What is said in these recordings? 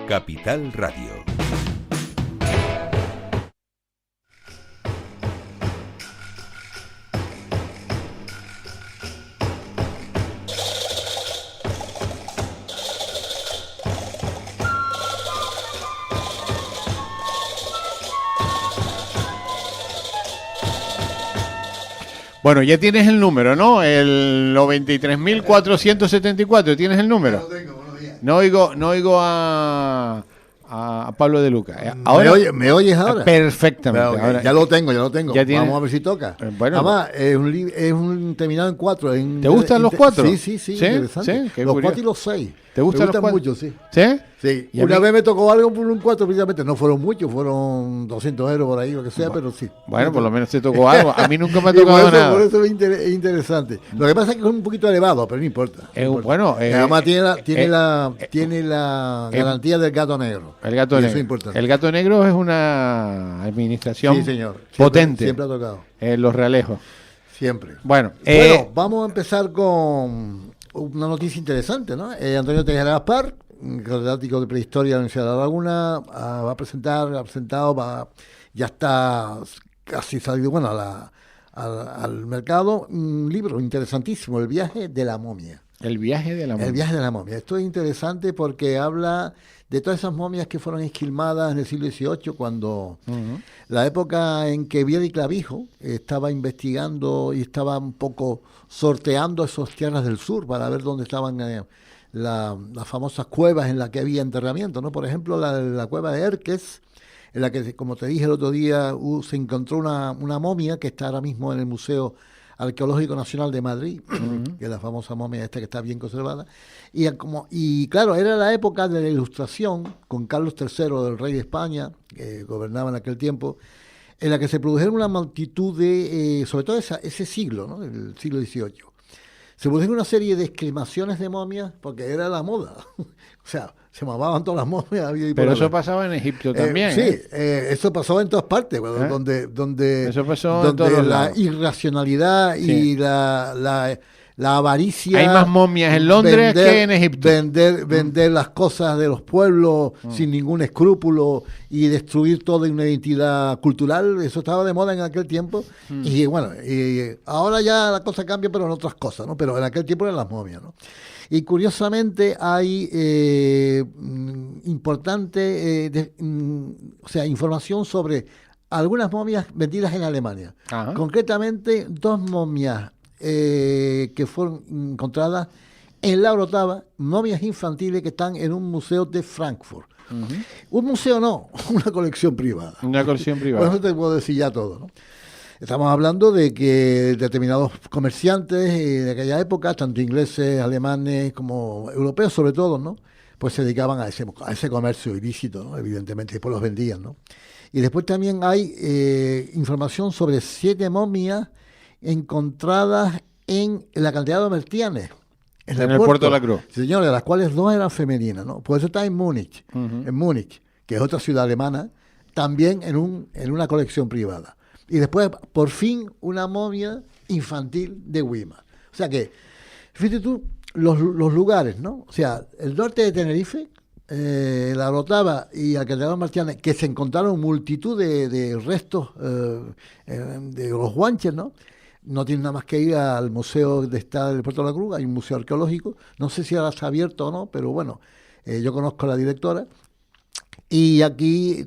Capital Radio. Bueno, ya tienes el número, ¿no? El 93.474, ¿tienes el número? No lo tengo, buenos días. No oigo a Pablo de Luca. Ahora, ¿Me oyes ahora? Perfectamente. Pero, Ahora, ya lo tengo. Ya tiene- Vamos a ver si toca. Bueno, Además, es un terminado en 4. ¿Te gustan los 4? Sí, Sí, interesante. qué Los curioso. 4 y los 6. ¿Te gustan Me los 4? mucho, sí. ¿Sí? Sí, Y a una mí- vez me tocó algo por un 4 precisamente, no fueron muchos, fueron 200 euros por ahí, lo que sea, pero sí. Bueno, por lo menos te tocó algo. A mí nunca me ha Y por tocado eso, nada. por eso es interesante. Lo que pasa es que es un poquito elevado, pero no importa. Es No un- importa. bueno, Y además tiene la garantía del gato negro. El gato Y negro. Eso es importante. El gato negro es una administración Sí, señor. potente. Siempre ha tocado. Los realejos. Siempre. Bueno, Bueno, vamos a empezar con una noticia interesante, ¿no? Antonio Tejera Gaspar, catedrático de Prehistoria de la Universidad de La Laguna, ya está casi salido, bueno, al mercado, un libro interesantísimo, El viaje de la momia. el viaje de la El viaje de la momia. Esto es interesante porque habla de todas esas momias que fueron esquilmadas en el siglo XVIII, cuando la época en que Viera y Clavijo estaba investigando y estaba un poco sorteando esas tierras del sur para ver dónde estaban las famosas cuevas en las que había enterramiento, ¿no? Por ejemplo, la cueva de Erques, en la que, como te dije el otro día, se encontró una momia que está ahora mismo en el Museo Arqueológico Nacional de Madrid, que es la famosa momia esta que está bien conservada, y claro, era la época de la Ilustración, con Carlos III, el rey de España, que gobernaba en aquel tiempo, en la que se produjeron una multitud de, sobre todo ese siglo, ¿no? El siglo XVIII. Se produjeron una serie de exclamaciones de momias, porque era la moda, o sea, se mamaban todas las momias. Pero eso pasaba en Egipto también. Sí, eso pasó en todas partes, donde Eso pasó en todos donde los la lados. irracionalidad Sí. y la avaricia. Hay más momias en Londres que en Egipto. Vender las cosas de los pueblos sin ningún escrúpulo y destruir toda una identidad cultural, eso estaba de moda en aquel tiempo. Y bueno, ahora ya la cosa cambia, pero en otras cosas, ¿no? Pero en aquel tiempo eran las momias, ¿no? Y curiosamente hay importante o sea, información sobre algunas momias vendidas en Alemania. Ajá. Concretamente, 2 momias que fueron encontradas en la Orotava, momias infantiles que están en un museo de Frankfurt. Un museo no, una colección privada. Una colección Por privada. eso te puedo decir ya todo, ¿no? Estamos hablando de que determinados comerciantes de aquella época, tanto ingleses, alemanes como europeos sobre todo, ¿no? Pues se dedicaban a ese comercio ilícito, ¿no? Evidentemente, y después los vendían, ¿no? Y después también hay información sobre 7 momias encontradas en la cantidad de Mertianes. En el puerto de la Cruz. Sí, señores, de las cuales 2 eran femeninas, ¿no? Pues eso está en Múnich, en Múnich, que es otra ciudad alemana, también en una colección privada. Y después, por fin, una momia infantil de Weimar. O sea que, fíjate tú, los lugares, ¿no? O sea, el norte de Tenerife, la Orotava y Alcatraz Martianes, que se encontraron multitud de restos de los guanches, ¿no? No tienen nada más que ir al Museo de Estado del Puerto de la Cruz, hay un museo arqueológico, no sé si ahora está abierto o no, pero bueno, yo conozco a la directora. Y aquí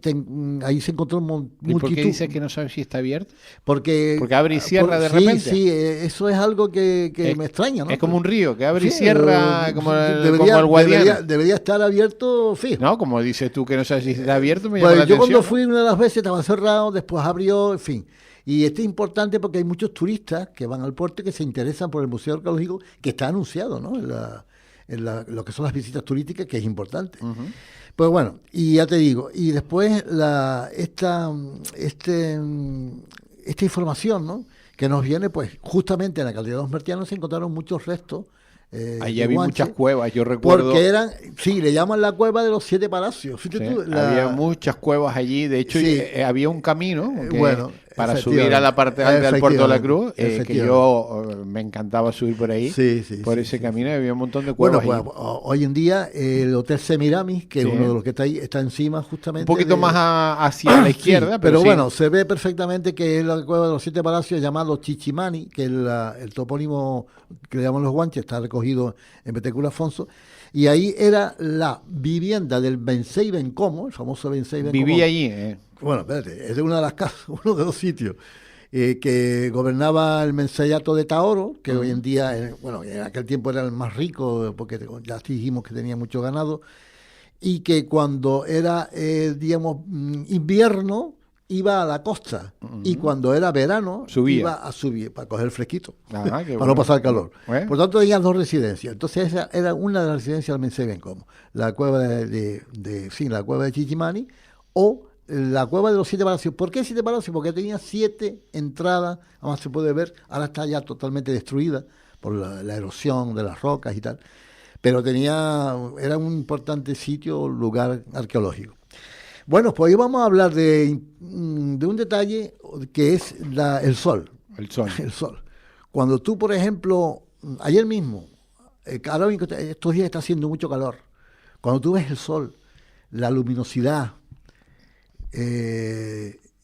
ahí se encontró multitud. ¿Y por qué dices que no sabes si está abierto? Porque abre y cierra de repente. Sí, eso es algo que me extraña, ¿no? Es como un río que abre y Sí, cierra como el debería, Guadiana. debería estar abierto fijo. No, como dices tú que no sabes si está abierto, me llama Pues la yo atención. cuando fui una de las veces estaba cerrado, después abrió, en fin. Y esto es importante porque hay muchos turistas que van al puerto y que se interesan por el Museo Arqueológico, que está anunciado, ¿no? Lo que son las visitas turísticas, que es importante. Pues bueno, y ya te digo, y después esta información, ¿no? Que nos viene, pues, justamente en la Caldera de los Mertianos se encontraron muchos restos. Allí había muchas cuevas, yo recuerdo. Porque eran, sí, le llaman la cueva de los 7 palacios. Fíjate Sí, tú, había muchas cuevas allí, de hecho Sí. había un camino. Bueno, para subir a la parte alta del Puerto de la Cruz, que yo me encantaba subir por ahí, por ese camino, había un montón de cuevas. Bueno, pues hoy en día el Hotel Semiramis, que es uno de los que está ahí, está encima justamente. Un poquito más hacia la izquierda, pero bueno, se ve perfectamente que es la cueva de los 7 palacios llamado Chichimani, que es el topónimo que le llaman los guanches, está recogido en Betecura Afonso. Y ahí era la vivienda del Bensei Bencomo, el famoso Bensei Bencomo. Vivía allí. Bueno, espérate, es de una de las casas, uno de los sitios que gobernaba el menseyato de Taoro, que hoy en día, bueno, en aquel tiempo era el más rico, porque ya dijimos que tenía mucho ganado, y que cuando era, digamos, invierno, iba a la costa, y cuando era verano, iba a subir para coger el fresquito, para no pasar calor. Por tanto, tenía 2 residencias. Entonces, esa era una de las residencias del Bensei Bencomo, la cueva la cueva de Chichimani, o la cueva de los 7 palacios. ¿Por qué 7 palacios? Porque tenía 7 entradas, además se puede ver, ahora está ya totalmente destruida por la erosión de las rocas y tal, pero era un importante sitio, lugar arqueológico. Bueno, pues hoy vamos a hablar de un detalle que es el sol. El sol. El sol. Cuando tú, por ejemplo, ayer mismo, ahora estos días está haciendo mucho calor, cuando tú ves el sol, la luminosidad,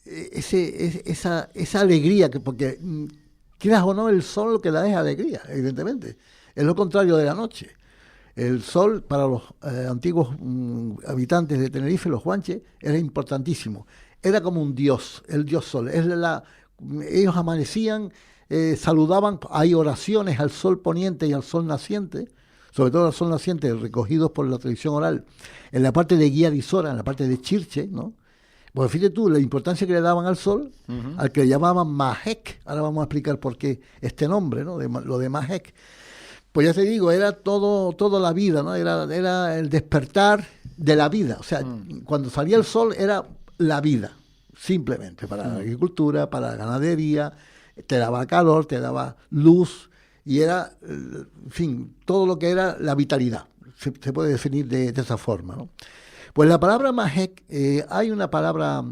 esa alegría, porque quieras o no, el sol lo que da es alegría, evidentemente. Es lo contrario de la noche. El sol para los antiguos habitantes de Tenerife, los guanches, era importantísimo. Era como un dios, el dios sol. Ellos amanecían, saludaban, hay oraciones al sol poniente y al sol naciente, sobre todo al sol naciente, recogidos por la tradición oral, en la parte de Guía de Isora, en la parte de Chirche, ¿no? Pues fíjate tú, la importancia que le daban al sol, al que le llamaban Mahek. Ahora vamos a explicar por qué este nombre, ¿no? Lo de Mahek. Pues ya te digo, era toda la vida, ¿no? Era el despertar de la vida. O sea, cuando salía el sol era la vida, simplemente, para la agricultura, para la ganadería, te daba calor, te daba luz, y era, en fin, todo lo que era la vitalidad. Se puede definir de esa forma, ¿no? Pues la palabra Mahek, hay una palabra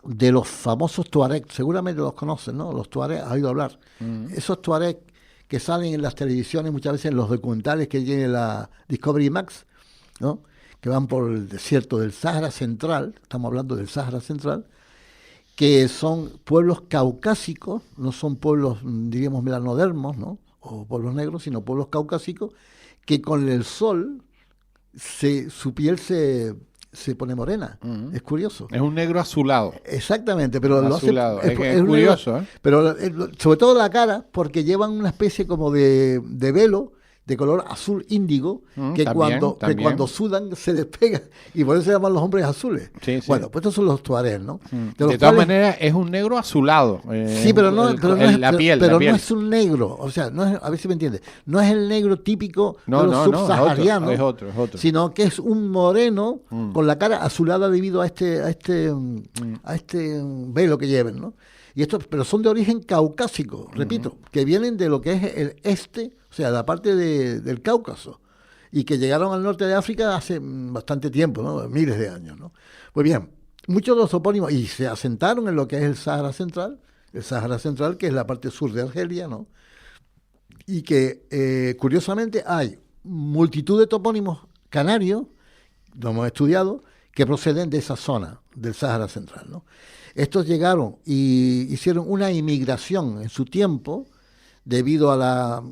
de los famosos Tuareg, seguramente los conocen, ¿no? Los Tuareg, has oído hablar. Esos Tuareg que salen en las televisiones, muchas veces en los documentales que tiene la Discovery Max, ¿no? Que van por el desierto del Sáhara Central, estamos hablando del Sáhara Central, que son pueblos caucásicos, no son pueblos, diríamos, melanodermos, ¿no? O pueblos negros, sino pueblos caucásicos, que con el sol su piel se pone morena. Es curioso. Es un negro azulado. Exactamente, pero azulado. Es curioso, negro, pero sobre todo la cara, porque llevan una especie como de velo de color azul índigo, que cuando sudan se despega, y por eso se llaman los hombres azules. Sí. Bueno, pues estos son los tuareg, ¿no? De todas maneras, es un negro azulado. Sí, pero no es un negro, o sea, no es, a ver si me entiendes, no es el negro típico de los subsaharianos, es otro. Sino que es un moreno con la cara azulada debido a este velo que lleven, ¿no? Y pero son de origen caucásico, repito, que vienen de lo que es el este, o sea, la parte del Cáucaso, y que llegaron al norte de África hace bastante tiempo, ¿no? Miles de años, ¿no? Pues bien, muchos de los topónimos, y se asentaron en lo que es el Sáhara Central, que es la parte sur de Argelia, ¿no? Y que, curiosamente, hay multitud de topónimos canarios, lo hemos estudiado, que proceden de esa zona del Sáhara Central, ¿no? Estos llegaron y hicieron una inmigración en su tiempo, debido a la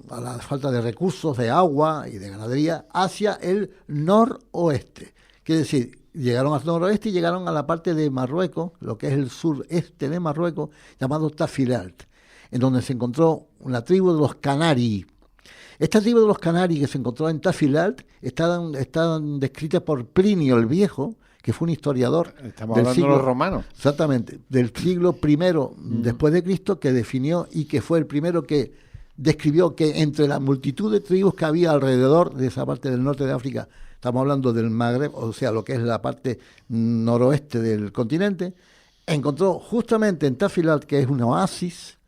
falta de recursos, de agua y de ganadería, hacia el noroeste. Quiere decir, llegaron al noroeste y llegaron a la parte de Marruecos, lo que es el sureste de Marruecos, llamado Tafilalt, en donde se encontró una tribu de los Canari. Esta tribu de los Canari que se encontró en Tafilalt están descritas por Plinio el Viejo, que fue un historiador. Estamos hablando de los romanos. Exactamente, del siglo I después de Cristo, que definió y que fue el primero que describió que entre la multitud de tribus que había alrededor de esa parte del norte de África, estamos hablando del Magreb, o sea, lo que es la parte noroeste del continente, encontró justamente en Tafilalt, que es un oasis,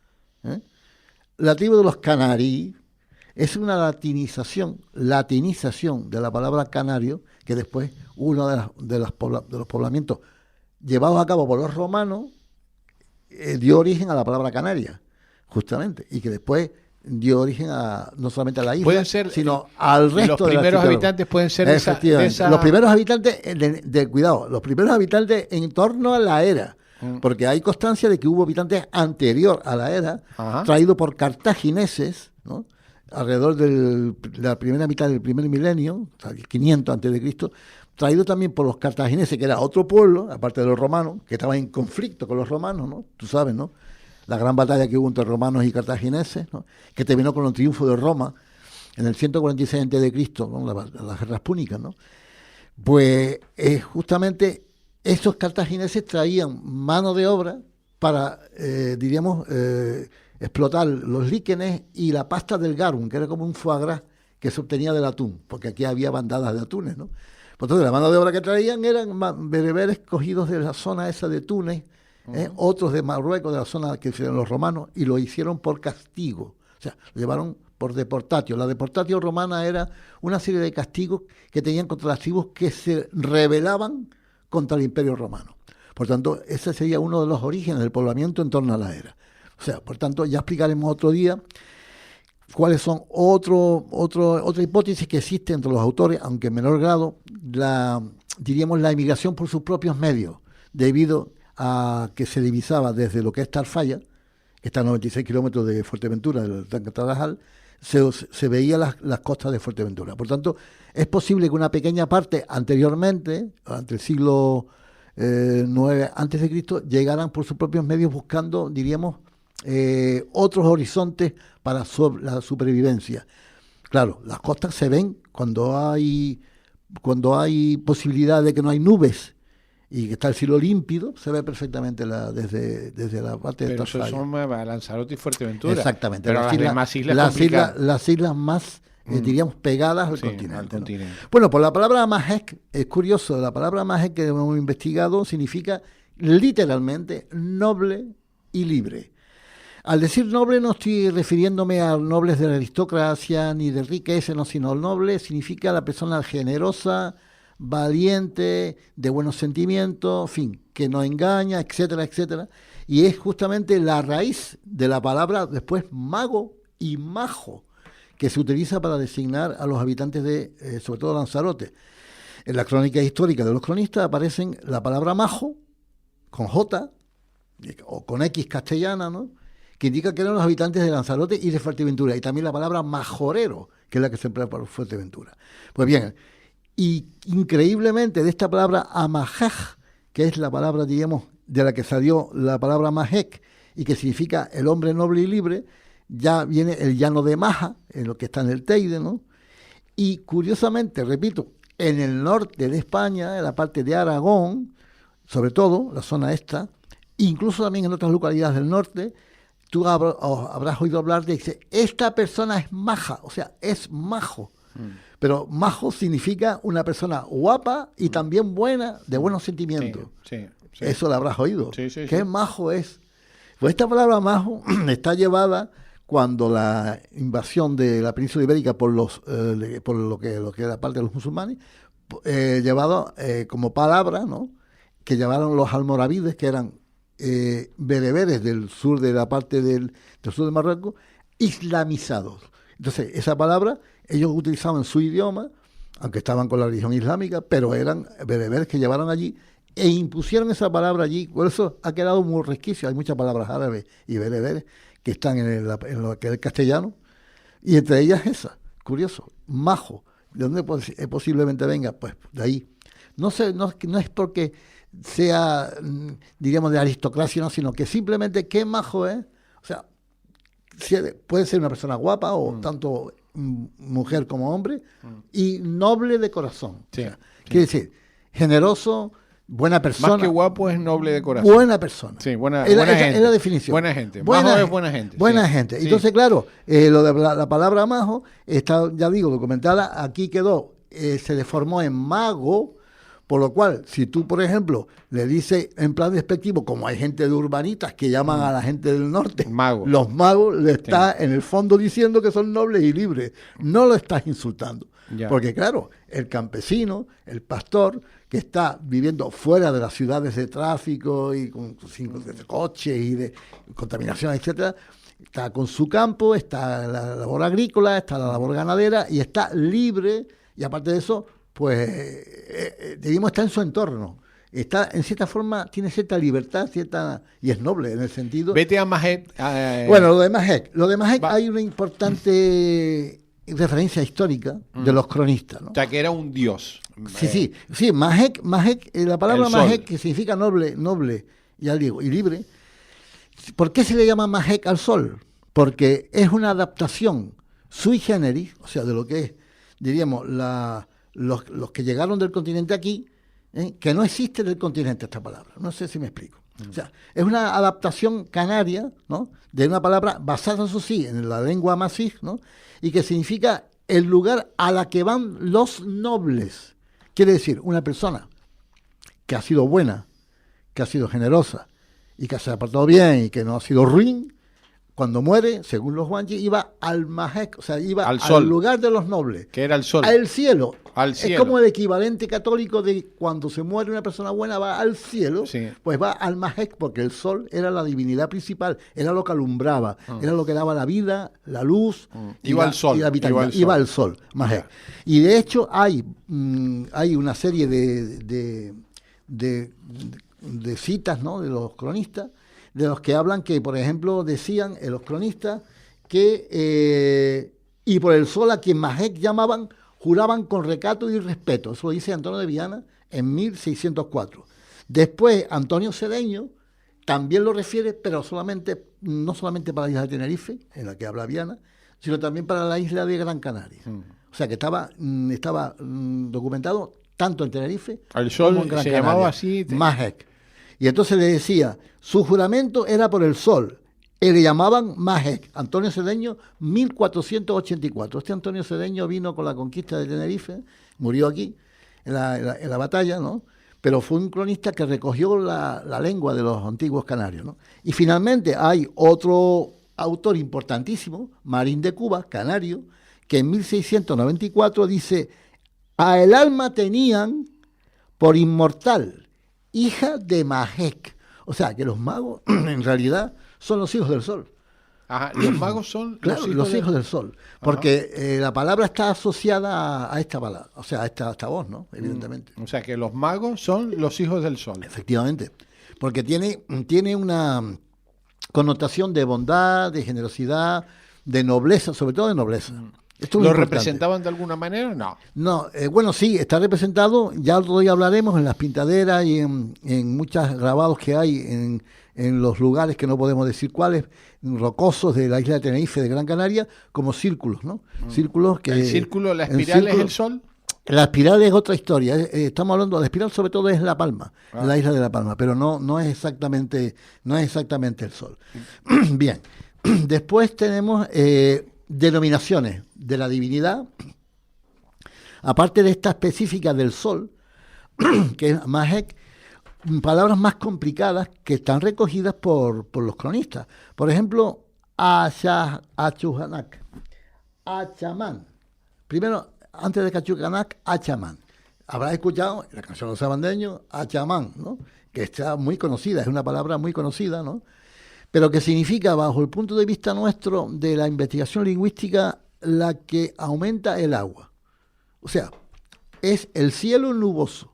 la tribu de los Canari. Es una latinización de la palabra canario, que después uno de los poblamientos llevados a cabo por los romanos dio origen a la palabra canaria, justamente, y que después dio origen a no solamente a la isla, sino al resto de los primeros habitantes pueden ser de esa... Los primeros habitantes, cuidado, los primeros habitantes en torno a la era, porque hay constancia de que hubo habitantes anterior a la era, traídos por cartagineses, ¿no? Alrededor de la primera mitad del primer milenio, o sea, 500 antes de Cristo, traído también por los cartagineses, que era otro pueblo, aparte de los romanos, que estaban en conflicto con los romanos, ¿no? Tú sabes, ¿no? La gran batalla que hubo entre romanos y cartagineses, ¿no? Que terminó con el triunfo de Roma en el 146 antes de Cristo, ¿no? Las guerras púnicas, ¿no? Pues justamente esos cartagineses traían mano de obra para, explotar los líquenes y la pasta del garum, que era como un foie gras que se obtenía del atún, porque aquí había bandadas de atunes, ¿no? Entonces la mano de obra que traían eran bereberes cogidos de la zona esa de Túnez, otros de Marruecos, de la zona que hicieron los romanos, y lo hicieron por castigo, o sea, lo llevaron por deportatio. La deportatio romana era una serie de castigos que tenían contra las tribus que se rebelaban contra el Imperio Romano. Por tanto, ese sería uno de los orígenes del poblamiento en torno a la era. O sea, por tanto, ya explicaremos otro día cuáles son otra hipótesis que existe entre los autores, aunque en menor grado, la inmigración por sus propios medios, debido a que se divisaba desde lo que es Tarfaya, que está a 96 kilómetros de Fuerteventura, del Tanque Tarajal, se veía las costas de Fuerteventura. Por tanto, es posible que una pequeña parte anteriormente, ante el siglo IX antes de Cristo, llegaran por sus propios medios buscando, diríamos, otros horizontes para la supervivencia. Claro, las costas se ven cuando hay posibilidad de que no hay nubes y que está el cielo límpido, se ve perfectamente desde la parte de Tarfaya. Pero eso son Lanzarote y Fuerteventura. Exactamente. Pero las islas más, diríamos, pegadas al continente. ¿No? Bueno, pues la palabra Majek, es curioso, la palabra Majek que hemos investigado significa literalmente noble y libre. Al decir noble no estoy refiriéndome a nobles de la aristocracia ni de riqueza, no, sino noble significa la persona generosa, valiente, de buenos sentimientos, en fin, que no engaña, etcétera, etcétera. Y es justamente la raíz de la palabra después mago y majo, que se utiliza para designar a los habitantes de, sobre todo Lanzarote. En la crónica histórica de los cronistas aparecen la palabra majo, con J, o con X castellana, ¿no?, que indica que eran los habitantes de Lanzarote y de Fuerteventura, y también la palabra majorero, que es la que se emplea para Fuerteventura. Pues bien, y increíblemente de esta palabra amajaj, que es la palabra, digamos, de la que salió la palabra majek, y que significa el hombre noble y libre, ya viene el llano de Maja, en lo que está en el Teide, ¿no? Y curiosamente, repito, en el norte de España, en la parte de Aragón, sobre todo, la zona esta, incluso también en otras localidades del norte, tú habrás oído hablar de que esta persona es maja, o sea, es majo. Pero majo significa una persona guapa y también buena, de buenos sentimientos. Sí. Eso lo habrás oído. ¿Qué sí. majo es? Pues esta palabra majo está llevada cuando la invasión de la península ibérica por lo que era parte de los musulmanes, llevado como palabra, ¿no?, que llevaron los almoravides, que eran bereberes del sur de la parte del sur de Marruecos, islamizados. Entonces, esa palabra ellos utilizaban su idioma, aunque estaban con la religión islámica, pero eran bereberes que llevaron allí e impusieron esa palabra allí. Por eso ha quedado muy resquicio. Hay muchas palabras árabes y bereberes que están en lo que es el castellano, y entre ellas esa, curioso, majo. ¿De dónde posiblemente venga? Pues de ahí. No es porque sea, diríamos, de aristocracia, no, sino que simplemente qué majo es. O sea, puede ser una persona guapa o tanto mujer como hombre, y noble de corazón. Sí, o sea, quiere decir, generoso, buena persona. Más que guapo es noble de corazón. Buena persona. Sí, buena gente. Es la definición. Buena gente. Majo es buena gente. Buena gente. Entonces, claro, lo de la palabra majo está, ya digo, documentada. Aquí quedó, se deformó en mago, por lo cual, si tú, por ejemplo, le dices en plan despectivo, como hay gente de urbanitas que llaman a la gente del norte, los magos, le estás en el fondo diciendo que son nobles y libres. No lo estás insultando. Ya. Porque claro, el campesino, el pastor, que está viviendo fuera de las ciudades de tráfico y con de coches y de contaminación, etcétera, está con su campo, está la labor agrícola, está la labor ganadera y está libre, y aparte de eso, pues, digamos, está en su entorno. Está, en cierta forma, tiene cierta libertad, y es noble en el sentido... Vete a Mahek. Bueno, lo de Mahek hay una importante referencia histórica de los cronistas, ¿no? O sea, que era un dios. Sí, Mahek, la palabra Mahek, que significa noble y libre. ¿Por qué se le llama Mahek al sol? Porque es una adaptación sui generis, o sea, de lo que es, diríamos, los que llegaron del continente aquí, que no existe del continente esta palabra. No sé si me explico. O sea, es una adaptación canaria, ¿no?, de una palabra basada, eso sí, en la lengua masí, ¿no?, y que significa el lugar a la que van los nobles. Quiere decir, una persona que ha sido buena, que ha sido generosa y que se ha portado bien y que no ha sido ruin, cuando muere, según los Wanji, iba al Mahek, o sea, iba al lugar de los nobles. Que era el sol. Al cielo. Es como el equivalente católico de cuando se muere una persona buena, va al cielo, sí. Pues va al Mahek, porque el sol era la divinidad principal, era lo que alumbraba, era lo que daba la vida, la luz, iba al sol. Y la vitalidad. Iba al sol, Mahek. Yeah. Y de hecho hay una serie de citas, ¿no?, de los cronistas, de los que hablan que, por ejemplo, decían los cronistas que y por el sol a quien Mahek llamaban, juraban con recato y respeto. Eso lo dice Antonio de Viana en 1604. Después, Antonio Cedeño también lo refiere, pero no solamente para la isla de Tenerife, en la que habla Viana, sino también para la isla de Gran Canaria. O sea, que estaba documentado tanto en Tenerife como en Gran Canaria. Llamaba así. Mahek. Y entonces le decía, su juramento era por el sol. Y le llamaban Mahek. Antonio Cedeño, 1484. Este Antonio Cedeño vino con la conquista de Tenerife, murió aquí, en la batalla, ¿no? Pero fue un cronista que recogió la lengua de los antiguos canarios, ¿no? Y finalmente hay otro autor importantísimo, Marín de Cuba, canario, que en 1694 dice, a el alma tenían por inmortal, hija de Mahek. O sea, que los magos, en realidad, son los hijos del sol. Ajá, los magos son los hijos del sol. Porque la palabra está asociada a esta palabra, o sea, a esta voz, ¿no? Evidentemente. O sea, que los magos son los hijos del sol. Efectivamente. Porque tiene una connotación de bondad, de generosidad, de nobleza, sobre todo de nobleza. ¿Lo representaban de alguna manera? No, bueno, sí, está representado, ya otro día hablaremos, en las pintaderas y en muchos grabados que hay en los lugares que no podemos decir cuáles, rocosos de la isla de Tenerife, de Gran Canaria, como círculos, ¿no? Círculos que... ¿El círculo, la espiral es el sol? La espiral es otra historia, estamos hablando, la espiral sobre todo es La Palma, la isla de La Palma, pero no es exactamente el sol. Bien, después tenemos... denominaciones de la divinidad, aparte de esta específica del sol, que es Mahek, palabras más complicadas que están recogidas por los cronistas. Por ejemplo, Achuhanak, Achamán. Primero, antes de Achuhanak, Achamán. Habrás escuchado la canción de los sabandeños, Achamán, ¿no?, que está muy conocida, es una palabra muy conocida, ¿no?, pero que significa, bajo el punto de vista nuestro de la investigación lingüística, la que aumenta el agua. O sea, es el cielo nuboso.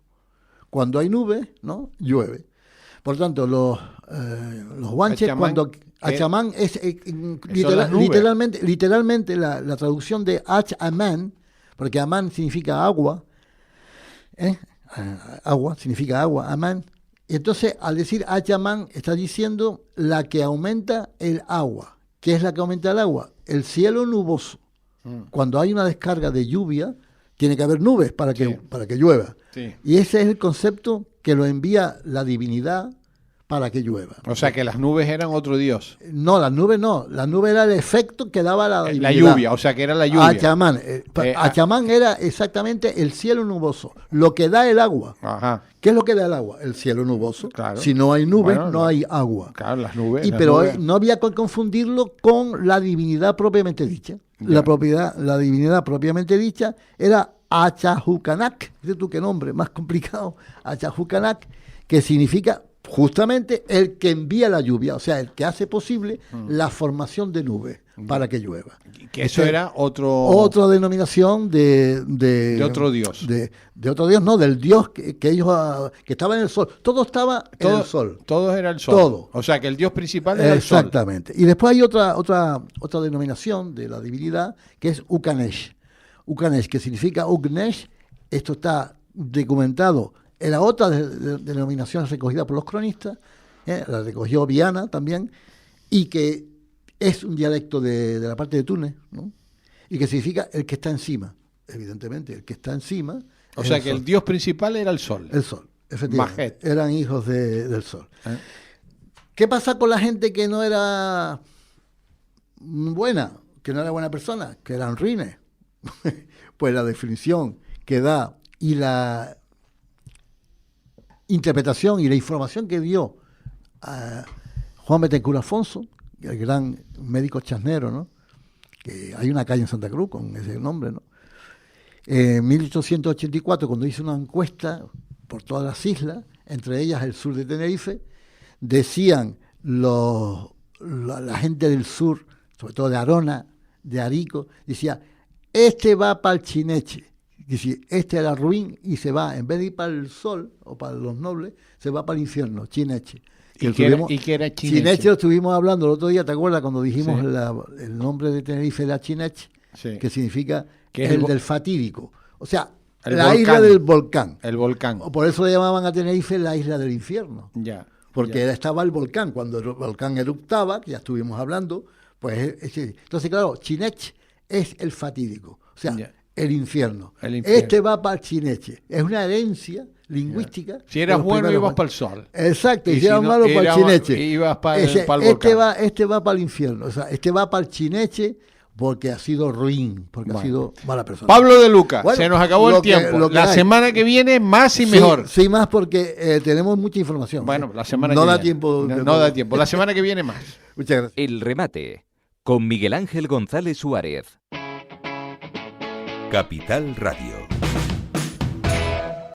Cuando hay nubes, ¿no?, llueve. Por tanto, los guanches, cuando Achamán es literalmente la traducción de Achamán, porque Amán significa agua, agua significa agua, Amán. Entonces, al decir Achamán, está diciendo la que aumenta el agua. ¿Qué es la que aumenta el agua? El cielo nuboso. Cuando hay una descarga de lluvia, tiene que haber nubes para que llueva. Sí. Y ese es el concepto que lo envía la divinidad para que llueva. O sea que las nubes eran otro dios. No, las nubes no. Las nubes era el efecto que daba la divinidad. La lluvia, o sea que era la lluvia. Achamán. Achamán era exactamente el cielo nuboso, lo que da el agua. Ajá. ¿Qué es lo que da el agua? El cielo nuboso. Claro. Si no hay nubes, no hay agua. Claro, las nubes. Pero no había que confundirlo con la divinidad propiamente dicha. La divinidad propiamente dicha era Achahucanak. Dices tú qué nombre más complicado. Achahucanak, que significa justamente el que envía la lluvia, o sea, el que hace posible la formación de nubes para que llueva. Que eso era otra denominación de otro dios. De otro dios, no, del dios que ellos que estaba en el sol. Todo estaba en el sol. Todo era el sol. Todo. O sea, que el dios principal era el sol. Exactamente. Y después hay otra denominación de la divinidad que es Ukanesh. Ukanesh, que significa Ugnesh. Esto está documentado en la otra denominación recogida por los cronistas, la recogió Viana también, y que es un dialecto de la parte de Túnez, ¿no? Y que significa el que está encima, evidentemente, el que está encima. O sea que el dios principal era el sol. El sol, efectivamente. Majet. Eran hijos del sol. ¿Qué pasa con la gente que no era buena, que no era buena persona, que eran ruines? Pues la definición que da y la interpretación y la información que dio a Juan Betancur Alfonso, el gran médico chasnero, ¿no? Que hay una calle en Santa Cruz con ese nombre, ¿no? En 1884, cuando hizo una encuesta por todas las islas, entre ellas el sur de Tenerife, decían la gente del sur, sobre todo de Arona, de Arico, decía, este va para el Chineche. Y si este era ruin y se va, en vez de ir para el sol o para los nobles, se va para el infierno, Chineche. ¿Y qué era Chineche? Chineche lo estuvimos hablando el otro día, ¿te acuerdas? Cuando dijimos el nombre de Tenerife era Chineche, que significa el del fatídico. O sea, la isla del volcán. El volcán. Por eso le llamaban a Tenerife la isla del infierno. Ya. Porque estaba el volcán. Cuando el volcán eruptaba, que ya estuvimos hablando, pues entonces, claro, Chineche es el fatídico. O sea, el infierno. Este va para el Chineche. Es una herencia lingüística. Si eras bueno, ibas para el sol. Exacto. Y si eras malo, para el Chineche. Ibas para el volcán. Este va para el infierno. O sea, este va para el Chineche porque ha sido ruin, porque ha sido mala persona. Pablo de Luca, se nos acabó el tiempo. La semana que viene, más y mejor. Sí, más porque tenemos mucha información. Bueno, la semana no que da viene. Tiempo. No da tiempo. La semana que viene más. Muchas gracias. El remate, con Miguel Ángel González Suárez. Capital Radio.